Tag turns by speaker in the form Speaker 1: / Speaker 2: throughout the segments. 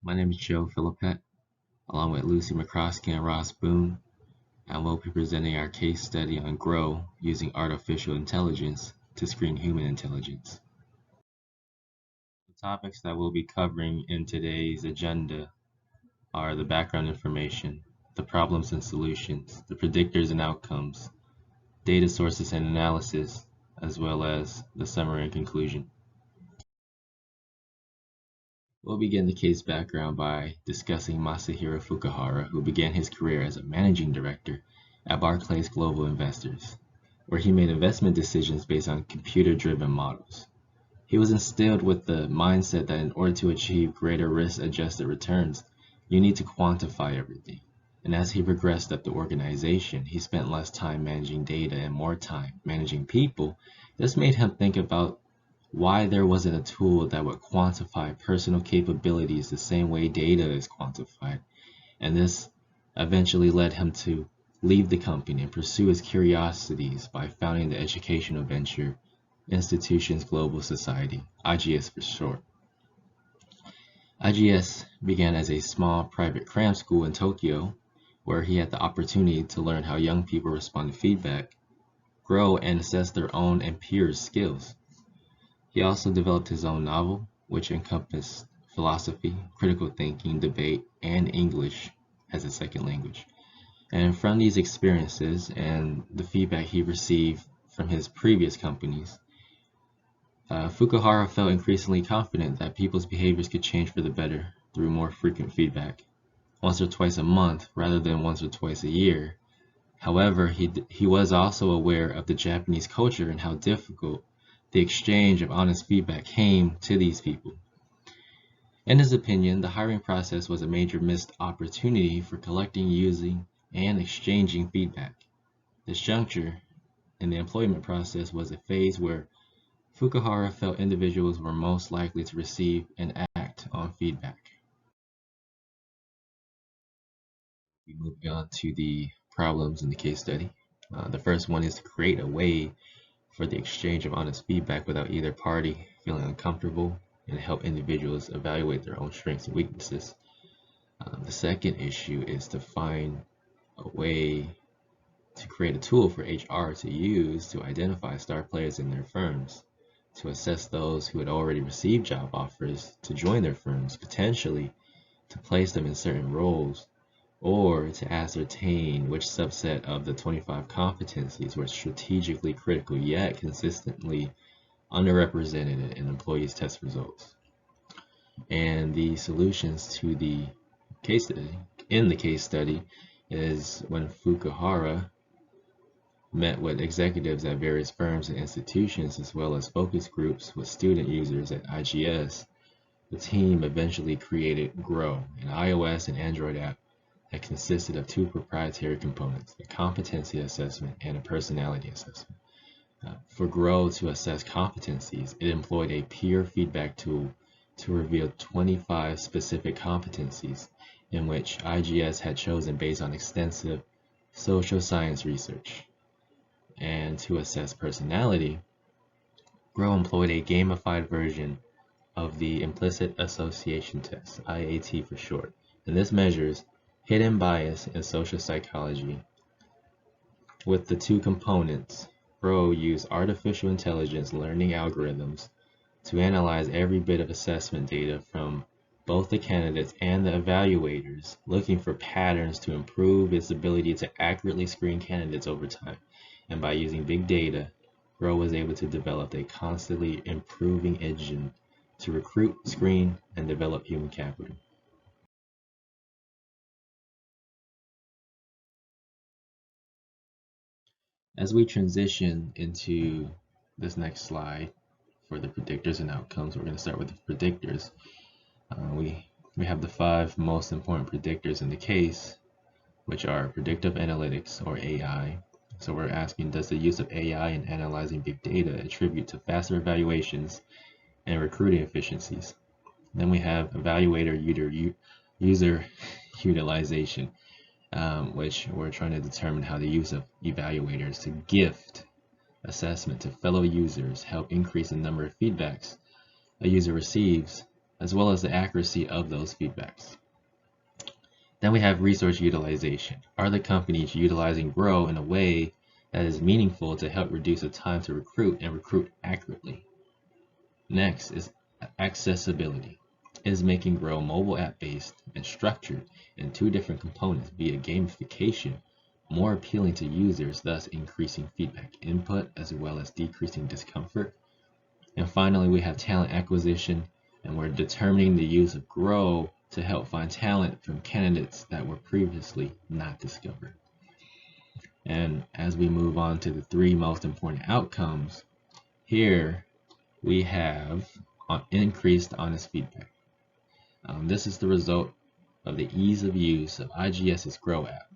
Speaker 1: My name is Joe Philippette, along with Lucy McCroskey and Ross Boone, and we'll be presenting our case study on GROW using artificial intelligence to screen human intelligence. The topics that we'll be covering in today's agenda are the background information, the problems and solutions, the predictors and outcomes, data sources and analysis, as well as the summary and conclusion. We'll begin the case background by discussing Masahiro Fukuhara, who began his career as a managing director at Barclays Global Investors, where he made investment decisions based on computer-driven models. He was instilled with the mindset that in order to achieve greater risk-adjusted returns, you need to quantify everything. And as he progressed up the organization, he spent less time managing data and more time managing people. This made him think about why there wasn't a tool that would quantify personal capabilities the same way data is quantified. And this eventually led him to leave the company and pursue his curiosities by founding the educational venture Institutions Global Society, IGS for short. IGS began as a small private cram school in Tokyo, where he had the opportunity to learn how young people respond to feedback, grow, and assess their own and peers' skills. He also developed his own novel, which encompassed philosophy, critical thinking, debate, and English as a second language. And from these experiences and the feedback he received from his previous companies, Fukuhara felt increasingly confident that people's behaviors could change for the better through more frequent feedback, once or twice a month rather than once or twice a year. However, he was also aware of the Japanese culture and how difficult the exchange of honest feedback came to these people. In his opinion, the hiring process was a major missed opportunity for collecting, using, and exchanging feedback. This juncture in the employment process was a phase where Fukuhara felt individuals were most likely to receive and act on feedback. We move on to the problems in the case study. The first one is to create a way for the exchange of honest feedback without either party feeling uncomfortable and help individuals evaluate their own strengths and weaknesses. The second issue is to find a way to create a tool for HR to use to identify star players in their firms, to assess those who had already received job offers to join their firms, potentially to place them in certain roles, or to ascertain which subset of the 25 competencies were strategically critical yet consistently underrepresented in employees' test results. And the solutions to the case study, in the case study, is when Fukuhara met with executives at various firms and institutions, as well as focus groups with student users at IGS. The team eventually created GROW, an iOS and Android app that consisted of two proprietary components, a competency assessment and a personality assessment. For GROW to assess competencies, it employed a peer feedback tool to reveal 25 specific competencies in which IGS had chosen based on extensive social science research. And to assess personality, GROW employed a gamified version of the implicit association test, IAT for short, and this measures hidden bias in social psychology. With the two components, GROW used artificial intelligence learning algorithms to analyze every bit of assessment data from both the candidates and the evaluators, looking for patterns to improve its ability to accurately screen candidates over time. And by using big data, GROW was able to develop a constantly improving engine to recruit, screen, and develop human capital. As we transition into this next slide for the predictors and outcomes, we're going to start with the predictors. We have the 5 most important predictors in the case, which are predictive analytics, or AI. So we're asking, does the use of AI in analyzing big data attribute to faster evaluations and recruiting efficiencies? Then we have evaluator user utilization, which we're trying to determine how the use of evaluators to gift assessment to fellow users help increase the number of feedbacks a user receives, as well as the accuracy of those feedbacks. Then we have resource utilization. Are the companies utilizing Grow in a way that is meaningful to help reduce the time to recruit and recruit accurately? Next is accessibility. Is making Grow mobile app based and structured in two different components via gamification more appealing to users, thus increasing feedback input as well as decreasing discomfort? And finally, we have talent acquisition, and we're determining the use of Grow to help find talent from candidates that were previously not discovered. And as we move on to the three most important outcomes, here we have increased honest feedback. This is the result of the ease of use of IGS's Grow app.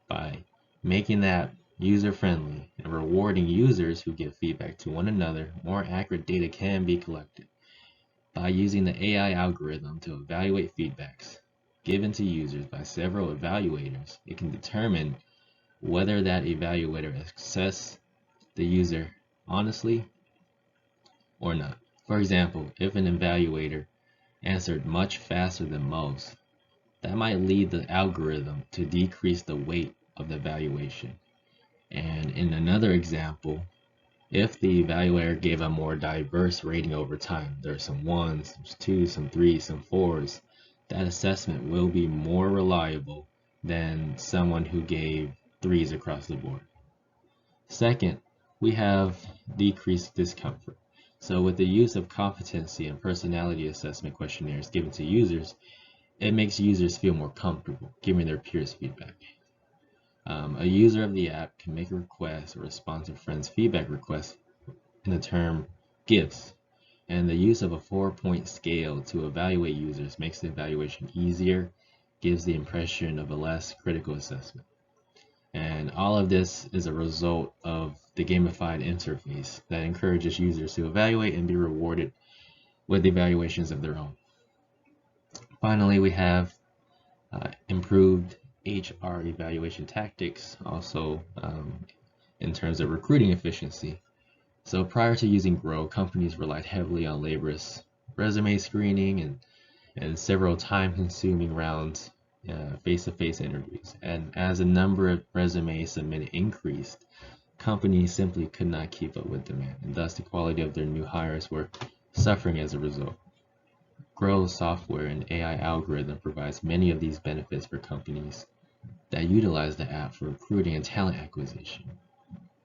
Speaker 1: By making the app user-friendly and rewarding users who give feedback to one another, more accurate data can be collected. By using the AI algorithm to evaluate feedbacks given to users by several evaluators, it can determine whether that evaluator assesses the user honestly or not. For example, if an evaluator answered much faster than most, that might lead the algorithm to decrease the weight of the evaluation. And in another example, if the evaluator gave a more diverse rating over time, there are some 1s, some 2s, some 3s, some 4s, that assessment will be more reliable than someone who gave 3s across the board. Second, we have decreased discomfort. So with the use of competency and personality assessment questionnaires given to users, it makes users feel more comfortable giving their peers feedback. A user of the app can make a request or respond to friends' feedback requests in the term gifts, and the use of a 4-point scale to evaluate users makes the evaluation easier, gives the impression of a less critical assessment. And all of this is a result of the gamified interface that encourages users to evaluate and be rewarded with evaluations of their own. Finally, we have improved HR evaluation tactics, also in terms of recruiting efficiency. So prior to using Grow, companies relied heavily on laborious resume screening and several time-consuming rounds face-to-face interviews. And as the number of resumes submitted increased, companies simply could not keep up with demand, and thus the quality of their new hires were suffering as a result. Grow's software and AI algorithm provides many of these benefits for companies that utilize the app for recruiting and talent acquisition.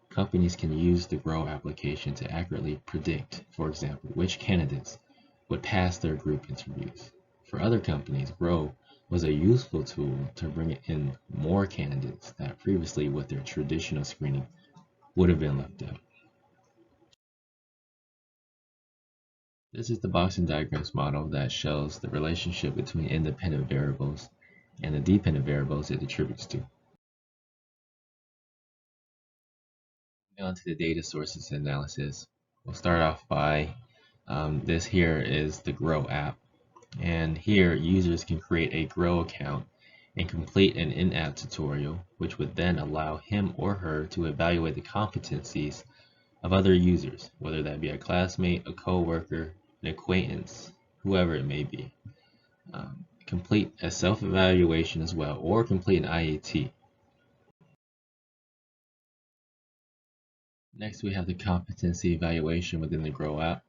Speaker 1: Companies can use the Grow application to accurately predict, for example, which candidates would pass their group interviews. For other companies, Grow was a useful tool to bring in more candidates that previously with their traditional screening would have been left out. This is the Box and diagrams model that shows the relationship between independent variables and the dependent variables it attributes to. Moving on to the data sources analysis, we'll start off by this here is the Grow app, and here users can create a Grow account and complete an in-app tutorial, which would then allow him or her to evaluate the competencies of other users, whether that be a classmate, a co-worker, an acquaintance, whoever it may be. Complete a self-evaluation as well, or complete an IAT. Next, we have the competency evaluation within the Grow app.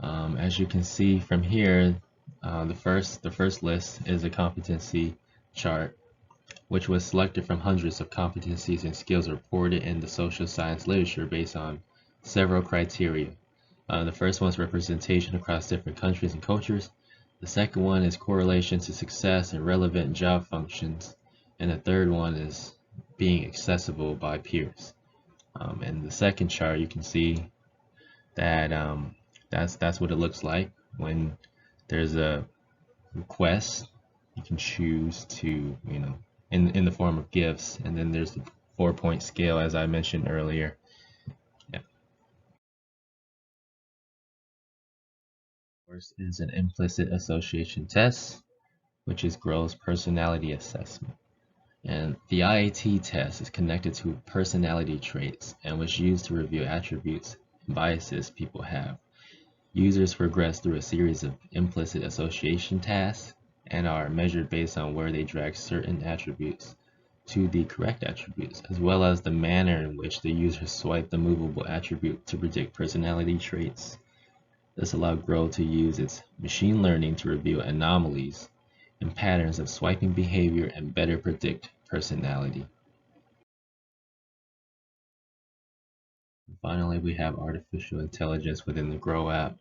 Speaker 1: As you can see from here, the first list is a competency chart, which was selected from hundreds of competencies and skills reported in the social science literature based on several criteria. The first one is representation across different countries and cultures. The second one is correlation to success and relevant job functions. And the third one is being accessible by peers. In the second chart, you can see that that's what it looks like when there's a request. You can choose to, in the form of gifts, and then there's the 4-point scale, as I mentioned earlier. First is an implicit association test, which is Grow's personality assessment. And the IAT test is connected to personality traits and was used to review attributes and biases people have. Users progress through a series of implicit association tasks and are measured based on where they drag certain attributes to the correct attributes, as well as the manner in which the user swiped the movable attribute to predict personality traits. This allowed Grow to use its machine learning to reveal anomalies and patterns of swiping behavior and better predict personality. Finally, we have artificial intelligence within the Grow app.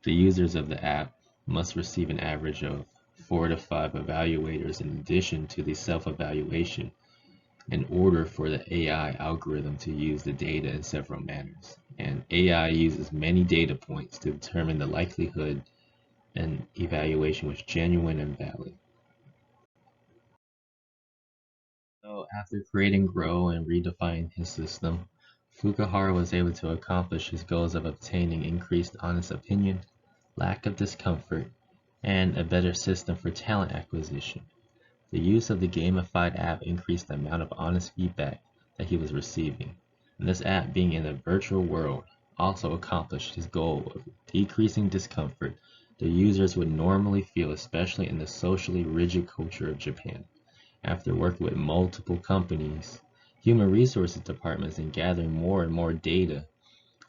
Speaker 1: The users of the app must receive an average of 4 to 5 evaluators in addition to the self-evaluation in order for the AI algorithm to use the data in several manners. And AI uses many data points to determine the likelihood an evaluation was genuine and valid. So after creating Grow and redefining his system, Fukuhara was able to accomplish his goals of obtaining increased honest opinion, lack of discomfort, and a better system for talent acquisition. The use of the gamified app increased the amount of honest feedback that he was receiving, and this app being in a virtual world also accomplished his goal of decreasing discomfort the users would normally feel, especially in the socially rigid culture of Japan. After working with multiple companies, human resources departments, and gathering more and more data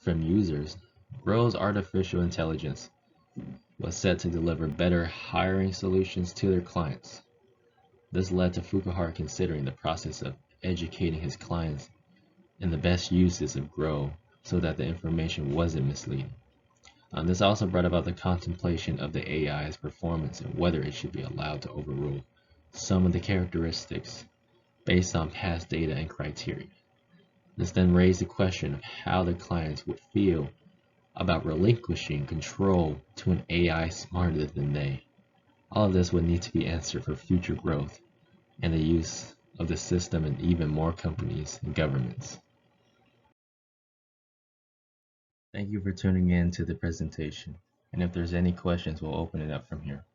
Speaker 1: from users, Grow's artificial intelligence was set to deliver better hiring solutions to their clients. This led to Fukuhara considering the process of educating his clients in the best uses of Grow so that the information wasn't misleading. This also brought about the contemplation of the AI's performance and whether it should be allowed to overrule some of the characteristics based on past data and criteria. This then raised the question of how the clients would feel about relinquishing control to an AI smarter than they. All of this would need to be answered for future growth and the use of the system in even more companies and governments. Thank you for tuning in to the presentation, and if there's any questions, we'll open it up from here.